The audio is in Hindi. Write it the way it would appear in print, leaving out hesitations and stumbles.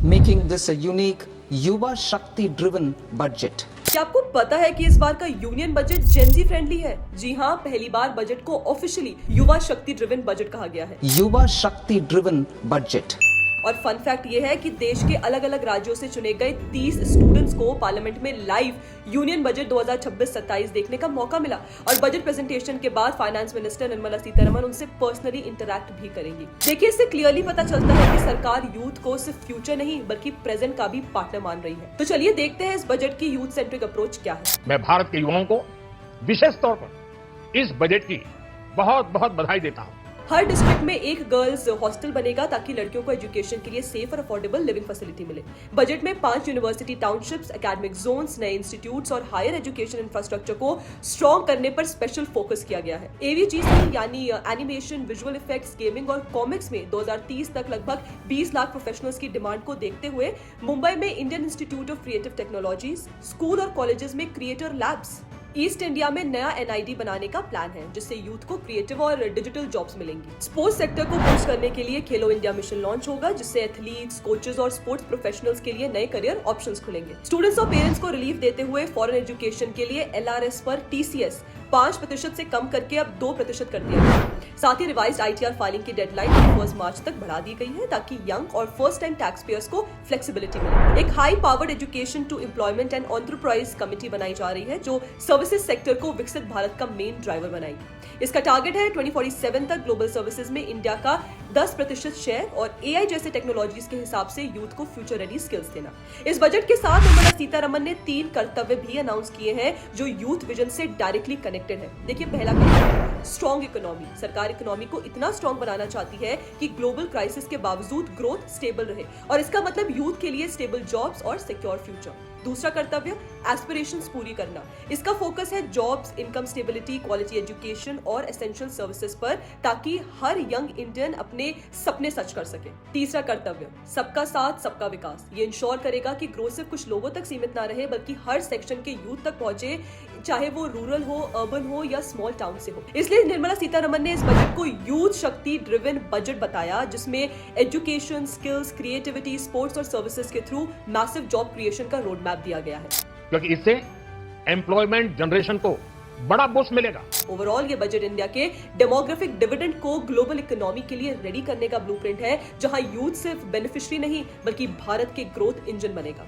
making this a unique Yuva Shakti driven budget. क्या आपको पता है कि इस बार का यूनियन बजट जेनजी फ्रेंडली है? जी हाँ, पहली बार बजट को ऑफिशियली युवा शक्ति ड्रिवन बजट कहा गया है। Yuva Shakti driven budget. और फन फैक्ट ये है कि देश के अलग अलग राज्यों से चुने गए 30 स्टूडेंट्स को पार्लियामेंट में लाइव यूनियन बजट 2026-27 देखने का मौका मिला और बजट प्रेजेंटेशन के बाद फाइनेंस मिनिस्टर निर्मला सीतारमण उनसे पर्सनली इंटरैक्ट भी करेंगी। देखिए, इससे क्लियरली पता चलता है कि सरकार यूथ को सिर्फ फ्यूचर नहीं बल्कि प्रेजेंट का भी पार्टनर मान रही है। तो चलिए देखते हैं इस बजट की यूथ सेंट्रिक अप्रोच क्या है। मैं भारत के युवाओं को विशेष तौर पर इस बजट की बहुत बहुत बधाई देता हूं। हर डिस्ट्रिक्ट में एक गर्ल्स हॉस्टल बनेगा ताकि लड़कियों को एजुकेशन के लिए सेफ और अफोर्डेबल लिविंग फैसिलिटी मिले। बजट में 5 यूनिवर्सिटी टाउनशिप्स, एकेडमिक जोन्स, नए इंस्टीट्यूट्स और हायर एजुकेशन इंफ्रास्ट्रक्चर को स्ट्रॉन्ग करने पर स्पेशल फोकस किया गया है। एवीजीसी यानी एनिमेशन, विजुअल इफेक्ट्स, गेमिंग और कॉमिक्स में 2030 तक लगभग 20 लाख प्रोफेशनल्स की डिमांड को देखते हुए मुंबई में Indian institute of creative technologies, school और कॉलेजेस में क्रिएटर लैब्स, ईस्ट इंडिया में नया एनआईडी बनाने का प्लान है जिससे यूथ को क्रिएटिव और डिजिटल जॉब्स मिलेंगी। स्पोर्ट्स सेक्टर को बूस्ट करने के लिए खेलो इंडिया मिशन लॉन्च होगा जिससे एथलीट्स, कोचेस और स्पोर्ट्स प्रोफेशनल्स के लिए नए करियर ऑप्शंस खुलेंगे। स्टूडेंट्स और पेरेंट्स को रिलीफ देते हुए फॉरेन एजुकेशन के लिए एलआरएस पर टीसीएस 5% से कम करके अब 2% कर दिया गया। साथ ही रिवाइज्ड आईटीआर फाइलिंग की डेडलाइन 1 मार्च तक बढ़ा दी गई है ताकि यंग और फर्स्ट टाइम टैक्स पेयर्स को फ्लेक्सिबिलिटी मिले। एक high powered education to employment and enterprise committee बनाई जा रही है जो सर्विसेज सेक्टर को विकसित भारत का मेन ड्राइवर बनाएगी। इसका टारगेट है 2047 तक ग्लोबल सर्विसेज में इंडिया का 10% शेयर और एआई जैसे टेक्नोलॉजीज के हिसाब से यूथ को फ्यूचर रेडी स्किल्स देना। इस बजट के साथ निर्मला सीतारमण ने 3 कर्तव्य भी अनाउंस किए हैं जो यूथ विजन से डायरेक्टली कनेक्टेड है। देखिए, पहला कर्तव्य स्ट्रॉन्ग इकोनॉमी। सरकार इकोनॉमी को इतना स्ट्रॉन्ग बनाना चाहती है कि ग्लोबल क्राइसिस के बावजूद ग्रोथ स्टेबल रहे और इसका मतलब यूथ के लिए स्टेबल जॉब्स और सिक्योर फ्यूचर। दूसरा कर्तव्य एस्पिरेशंस पूरी करना। इसका फोकस है jobs, income stability, quality education और एसेंशियल सर्विसेज पर ताकि हर यंग इंडियन अपने सपने सच कर सके। तीसरा कर्तव्य सबका साथ सबका विकास। ये इंश्योर करेगा कि ग्रोथ सिर्फ कुछ लोगों तक सीमित ना रहे बल्कि हर सेक्शन के यूथ तक पहुंचे, चाहे वो रूरल हो, अर्बन हो या स्मॉल टाउन से हो। इसलिए निर्मला सीतारमण ने इस बजट को यूथ शक्ति ड्रिवन बजट बताया जिसमें एजुकेशन, स्किल्स, क्रिएटिविटी, स्पोर्ट्स और सर्विसेज के थ्रू मैसिव जॉब क्रिएशन का रोड मैप दिया गया है, क्योंकि इससे एम्प्लॉयमेंट जनरेशन को बड़ा बूस्ट मिलेगा। ओवरऑल ये बजट इंडिया के डेमोग्राफिक डिविडेंड को ग्लोबल इकोनॉमी के लिए रेडी करने का ब्लूप्रिंट है जहां यूथ सिर्फ बेनिफिशियरी नहीं बल्कि भारत के ग्रोथ इंजन बनेगा।